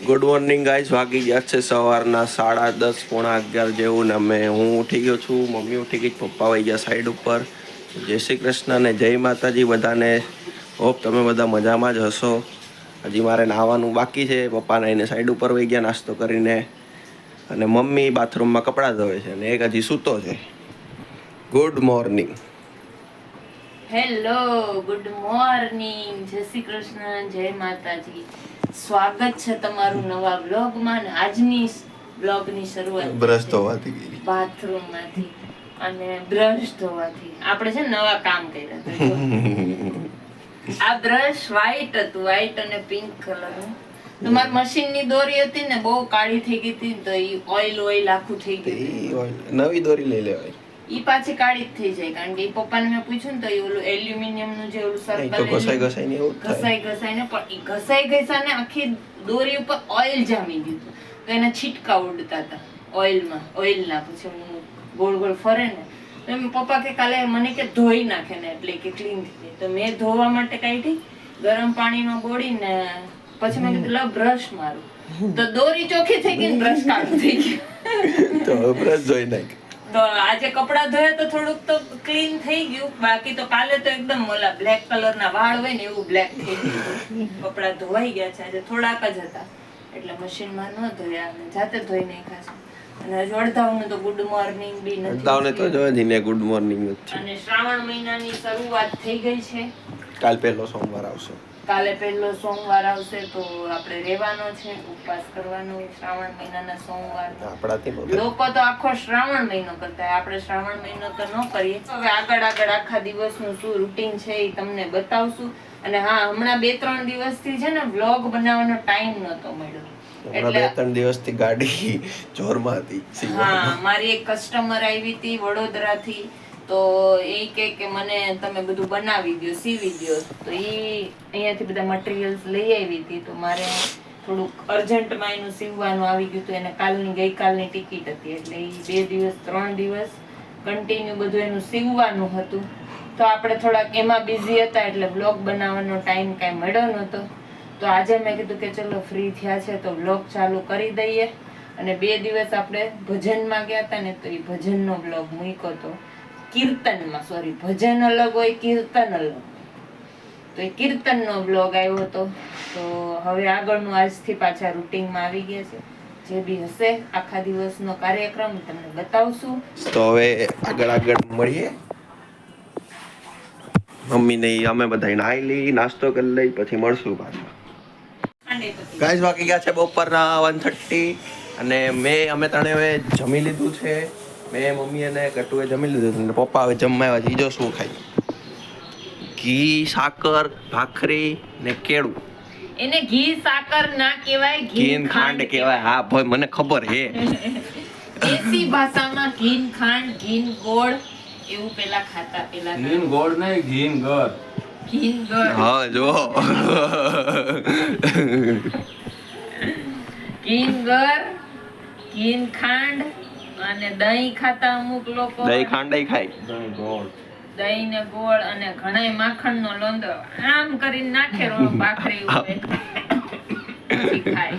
Good morning guys. વાગી ગયા છે સવારના 10:30 પોણા 11 જેવું ને હું ઉઠી ગયો છું. મમ્મી ઉઠી ગઈ, પપ્પા વહી ગયા સાઈડ ઉપર. જય શ્રી કૃષ્ણ ને જય માતાજી બધાને. હોપ તમે બધા મજામાં જ હશો. હજી મારે નાહવાનું બાકી છે. પપ્પા નાહીને સાઈડ ઉપર વહી ગયા નાસ્તો કરીને, અને મમ્મી બાથરૂમમાં કપડાં ધોવે છે અને એક હજી સૂતો છે. Good morning. Hello, good morning, જય શ્રી કૃષ્ણ, જય માતાજી. સ્વાગત છે તમારું નવા બ્લોગમાં. અને આજની બ્લોગની શરૂઆત બ્રશ ધોવાથી બાથરૂમમાંથી અને બ્રશ ધોવાથી. આપણે છે નવા કામ કર્યા હતા. આ બ્રશ વ્હાઈટ હતું, વ્હાઈટ અને પિંક કલરનું. તો મારી મશીનની દોરી હતી ને બહુ કાળી થઈ ગઈ હતી, તો ઈ ઓઇલ આખું થઈ ગયું. નવી દોરી લઈ લેવાય. ઈ પાછી કાળી જ થઈ જાય, કારણ કે ઈ પપ્પાને મેં પૂછ્યું ને તો ઓલું એલ્યુમિનિયમ નું જે ઓલું સર્કલ ઘસાઈ ને એવું ઘસાઈ ને પણ ઈ ઘસાઈ આખી દોરી ઉપર ઓઇલ જામી ગયું હતું. તો એના છીટકા ઉડતા હતા ઓઇલના. પછી હું ગોળ ગોળ ફરે ને તો એમ પપ્પા કે કાલે મને કે ધોઈ નાખે ને એટલે કે ક્લીન થઈ જાય. તો મેં ધોવા માટે કાઢી ગરમ પાણીમાં બોળીને પછી મેં કીધું લો બ્રશ મારું, તો દોરી ચોખ્ખી થઈ ગઈ ને બ્રશ કાળું થઈ ગયું. તો બ્રશ ધોઈ નાખ. તો આજે કપડા ધોયા તો થોડુંક તો ક્લીન થઈ ગયું. બાકી તો કાલે તો એકદમ ઓલા બ્લેક કલરના વાળ હોય ને એવું બ્લેક થઈ ગયું. કપડા ધોવાઈ ગયા છે. આજે થોડાક જ હતા એટલે મશીનમાં ન ધોયા અને જાતે ધોઈ નાખ્યા છે. અને હજુ અડધાવનું તો ગુડ મોર્નિંગ બી નથી. અડધાવને તો જો જીને ગુડ મોર્નિંગ જ છે. અને શ્રાવણ મહિનાની શરૂઆત થઈ ગઈ છે. કાલ પહેલો સોમવાર આવશે. કાલે પહેલો સોમવાર આવશે તો આપણે રહેવાનો છે, ઉપવાસ કરવાનો શ્રાવણ મહિનાના સોમવાર. આપણાથી લોકો તો આખો શ્રાવણ મહિનો કરતા હોય, આપણે શ્રાવણ મહિનો તો ન કરીએ. હવે આગળ આખા દિવસનું શું રૂટીન છે એ તમને બતાવશું. અને હા, હમણાં 2-3 દિવસથી છે ને વ્લોગ બનાવવાનો ટાઈમ નતો મળ્યો. એટલે 2-3 દિવસથી ગાડી જોરમાં હતી. હા, મારી એક કસ્ટમર આવી હતી વડોદરાથી. તો એ કે મને તમે બધું બનાવી દો, સીવી દો. તો એ અહીંયાથી બધા મટીરિયલ્સ લઈ આવી હતી. તો મારે થોડુંક અર્જન્ટમાં એનું સીવવાનું આવી ગયું હતું. એને ગઈકાલની ટિકિટ હતી એટલે એ 2 દિવસ 3 દિવસ કન્ટિન્યુ બધું એનું સીવવાનું હતું. તો આપણે થોડાક એમાં બિઝી હતા એટલે બ્લોગ બનાવવાનો ટાઈમ કાંઈ મળ્યો નહોતો. તો આજે મેં કીધું કે ચલો ફ્રી થયા છે તો બ્લોગ ચાલુ કરી દઈએ. અને 2 દિવસ આપણે ભજનમાં ગયા હતા ને તો એ ભજનનો બ્લોગ મૂક્યો હતો. ભજન અલગ હોય, કીર્તન અલગ. તો એ કીર્તનનો બ્લોગ આવ્યો હતો. તો હવે આગળનું આજથી પાછા રૂટીનમાં આવી ગયા છે. જે બી હશે આખા દિવસનો કાર્યક્રમ તમને બતાવશું. તો હવે આગળ મળીએ. મમ્મી ને અમે બધા નાઈ લઈ, નાસ્તો કરી લઈ, પછી મળશું પાછા. ગાઈસ વાગી ગયા છે બપોરના 1:30 અને અમે ત્રણે હવે જમી લીધું છે. મેં મમ્મી અને કટુએ જમી લીધું અને પપ્પા હવે જમવા આવ્યા છે. ઈ જો શું ખાય? ઘી, સાકર, ભાખરી ને કેળું. એને ઘી સાકર ના કહેવાય, ઘી ખાંડ કહેવાય. હા ભાઈ, મને ખબર હે. દેશી ભાષામાં ઘી ખાંડ, ઘી ગોળ એવું પેલા ખાતા. ઘી ગોળ નહીં, ઘી ગર. ઘી ગર. હા જો. ઘી ગર, ઘી ખાંડ અને દહીં ખાતા અમુક લોકો. દહીં ખાંડ ખાય. દહીં ગોળ. દહીં ને ગોળ અને ઘણાય માખણ નો લોંદો આમ કરીને નાખે ભાખરી ખાય.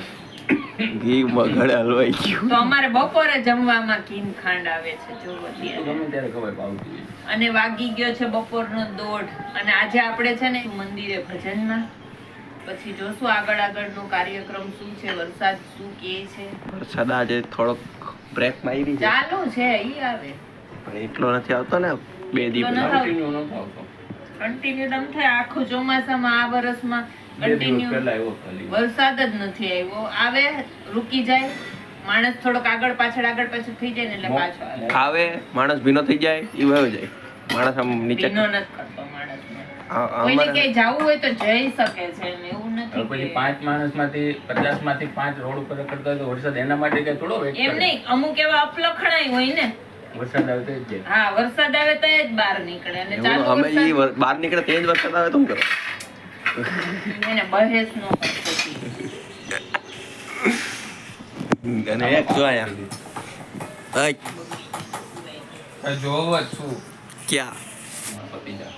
ઘી મગળ હલવાઈ ગયું. તો અમારે બપોરે જમવામાં ઘી ખાંડ આવે છે. જો ગમે ત્યારે ખબર પાવતી. અને વાગી ગયો છે બપોરનો 1:30 અને આજે આપણે છે ને મંદિરે ભજનમાં. પછી જોશું આગળનો કાર્યક્રમ શું છે, વરસાદ શું કહે છે. વરસાદ આજે થોડોક બ્રેક મારી છે. ચાલુ છે, ઈ આવે પણ એટલો નથી આવતો ને. 2 દિવસ કન્ટિન્યુ ન થાવતો. કન્ટિન્યુ તમ થાય આખું ચોમાસામાં આ વર્ષમાં કન્ટિન્યુ વરસાદ જ નથી આવ્યો. આવે રૂકી જાય, માણસ થોડોક આગળ પાછળ થઈ જાય ને એટલે પાછો આવે. ખાવે માણસ ભીનો થઈ જાય, ઈ વયો જાય. માણસ આમ નીચે ભીનો નથી કરતો માણસ. કોઈને ક્યાંય જાવું હોય તો જઈ શકે છે, એવું નથી. પછી 5 માણસમાંથી 50માંથી 5 રોડ ઉપર કરતા હોય તો વરસાદ એના માટે કઈ થોડો વેટ એમ નહીં, અમુક એવા અપલખણાય હોય ને. વરસાદ આવે તો જ. હા, વરસાદ આવે તો જ બહાર નીકળે. અને ચાલુ અમે ઈ બહાર નીકળે તે જ વરસાદ આવે તો શું કરો? એને બહેસ નો કરતો. અને એક જો આયા જોવ જ છું ક્યાં પતિજા.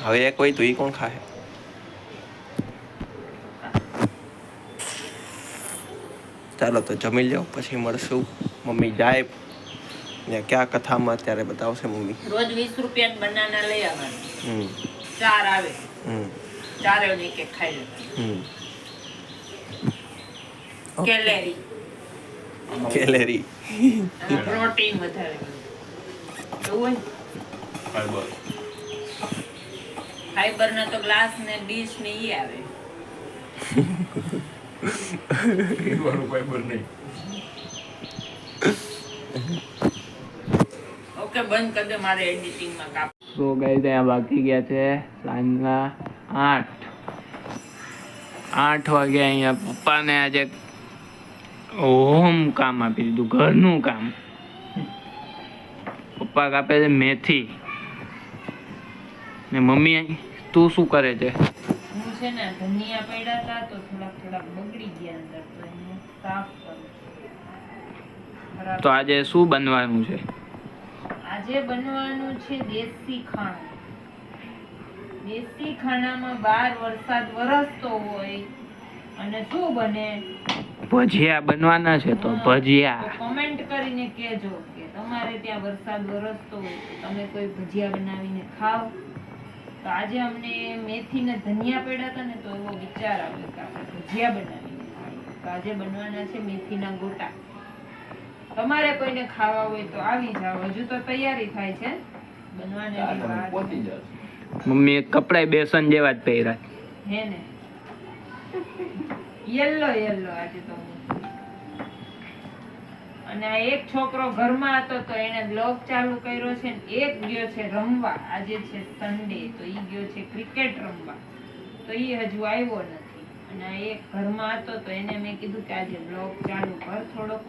હવે એક હોય તો ઈ કોણ ખાય? ચાલો તો જમી લો, પછી મળશું. મમ્મી જાય ને ક્યાં કથામાં અત્યારે બતાવશે મમ્મી. રોજ 20 રૂપિયા બનાના લઈ આવવાનું. 4 આવે. 4 એક એક ખાઈ લેવાનું. કેલેરી પ્રોટીન વધારે એવું હોય. ફાઈબર ના તો ગ્લાસ ને ડીશ ને ઈ આવે. ઓકે બંધ કરી દે, મારે એડિટિંગ માં કાપ. તો ગાઈસ ત્યાં બાકી ગયા છે સાંજના 8 વાગે. અહીંયા પપ્પાને આજે હોમ કામ આપી દીધું, ઘરનું કામ. પપ્પા કાપે છે મેથી ને મમ્મી તું શું કરે છે? હું છે ને ધનિયા પડ્યા હતા તો થોડાક બગડી ગયા અંદર, તો એને સાફ કરું. તો આજે શું બનવાનું છે? આજે બનવાનું છે દેશી ખાણું. દેશી ખાણામાં બહાર વરસાદ વરસતો હોય અને શું બને? ભજીયા બનવાના છે. તો ભજીયા કમેન્ટ કરીને કહેજો કે તમારે ત્યાં વરસાદ વરસતો હોય તો તમે કોઈ ભજીયા બનાવીને ખાઓ. તો આજે અમને મેથીને ધનિયા પડ્યા હતા ને, તો એવો વિચાર આવ્યો કે આપણે ભજીયા બનાવીને ખાઈએ. તો આજે બનવાના છે મેથીના ગોટા. તમારે કોઈને ખાવા હોય તો આવી જાઓ. હજુ તો તૈયારી થાય છે બનવાને. મમ્મી કપડાય બેસન જેવા જ પહેર્યા હે ને, યલો આજે તો. અને આ એક છોકરો ઘરમાં હતો તો એને બ્લોગ ચાલુ કર્યો છે ને એક ગયો છે રમવા. આજે છે સન્ડે તો ઈ ગયો છે ક્રિકેટ રમવા, તો ઈ હજુ આવ્યો નથી. અને આ એક ઘરમાં હતો તો એને મેં કીધું કે આજે બ્લોગ ચાલુ કર થોડોક,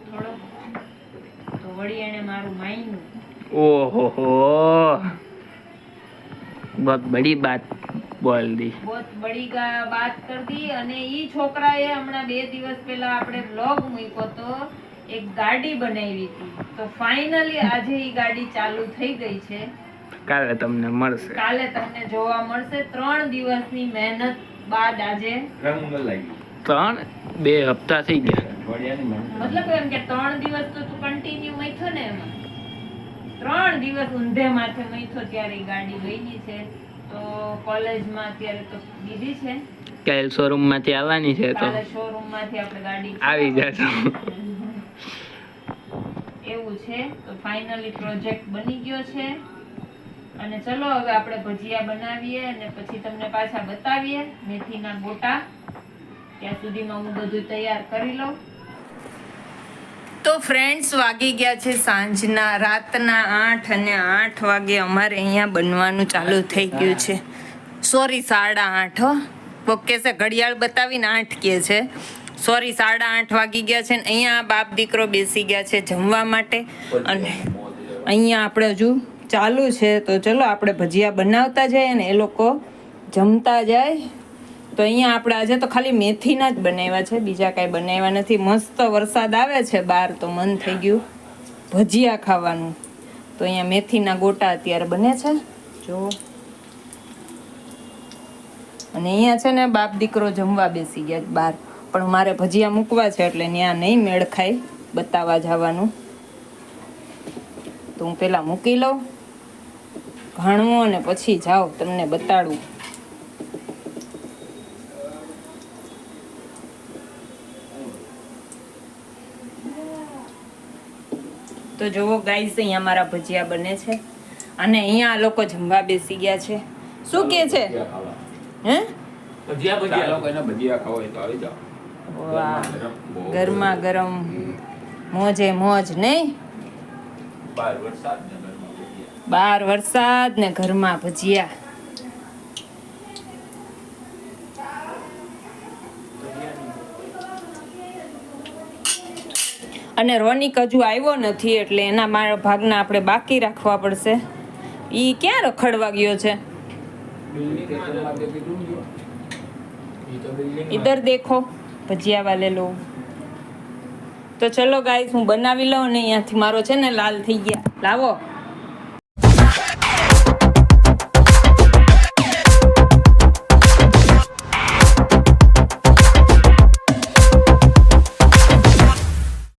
તો વળી એને મારું માયનું. ઓહો, बहुत बड़ी बात बोल दी. बहुत बड़ी बात कर दी. અને ઈ છોકરાએ હમણાં 2 દિવસ પહેલા આપણે બ્લોગ મૂક્યો તો એક ગાડી બનાવી હતી. તો ફાઇનલી આજે ઈ ગાડી ચાલુ થઈ ગઈ છે. કાલે તમને મળશે. કાલે તમને જોવા મળશે. 3 દિવસની મહેનત બાદ આજે રંગ લાગી. 2 હપ્તા થઈ ગયા. મતલબ એમ કે 3 દિવસ તો તું કન્ટિન્યુ મથ્યો ને, એમાં 3 દિવસ ઊંધે માથે મથ્યો ત્યારે ગાડી ગઈ છે. તો કોલેજમાં અત્યારે તો બીજી છે. કાલે શોરૂમ માંથી આવવાની છે, તો કાલે શોરૂમ માંથી આપણે ગાડી આવી જશે. એવું છે. તો ફાઇનલી પ્રોજેક્ટ બની ગયો છે. અને ચલો હવે આપણે ભજીયા બનાવીએ અને પછી તમને પાછા બતાવીએ મેથીના ગોટા. ત્યાં સુધીમાં હું બધું તૈયાર કરી લઉં. તો ફ્રેન્ડ્સ વાગી ગયા છે રાતના 8 અને 8 વાગે અમારે અહીંયા બનવાનું ચાલુ થઈ ગયું છે. સોરી 8:30 ઓકે છે, ઘડિયાળ બતાવીને 8 કહે છે. સોરી 8:30 વાગી ગયા છે ને અહીંયા બાપ દીકરો બેસી ગયા છે જમવા માટે. અને અહીંયા આપણે હજુ ચાલુ છે. તો ચલો આપણે ભજીયા બનાવતા જઈએ ને એ લોકો જમતા જાય. તો અહીંયા આપણે આજે તો ખાલી મેથીના જ બનાવ્યા છે, બીજા કાંઈ બનાવ્યા નથી. મસ્ત વરસાદ આવે છે બહાર તો મન થઈ ગયું ભજીયા ખાવાનું. તો અહીંયા મેથીના ગોટા અત્યારે બને છે જો. અને અહીંયા છે ને બાપ દીકરો જમવા બેસી ગયા બહાર, પણ મારે ભજીયા મૂકવા છે એટલે ત્યાં નહીં મેળ ખાય બતાવવા જવાનું. તો હું પેલા મૂકી લઉં ઘાણવું અને પછી જાઓ તમને બતાડું. તો જુઓ ગાઈસ અહીંયા મારા ભજીયા બને છે અને અહીંયા આ લોકો જમવા બેસી ગયા છે. શું કે છે? હે ભજીયા લોકોને ભજીયા ખાવા હોય તો આવી જાઓ. વાહ, ગરમા ગરમ મોજે મોજ નહીં. બહાર વરસાદ ને ઘરમાં ભજીયા. અને રોનિક હજુ આવ્યો નથી એટલે એના મારા ભાગના આપણે બાકી રાખવા પડશે. ઈ ક્યાં રખડવા ગયો છે? ઇધર દેખો ભજીયા વાલે લો. તો ચલો ગાઈસ હું બનાવી લઉં ને અહીંયાથી મારો છે ને લાલ થઈ ગયા. લાવો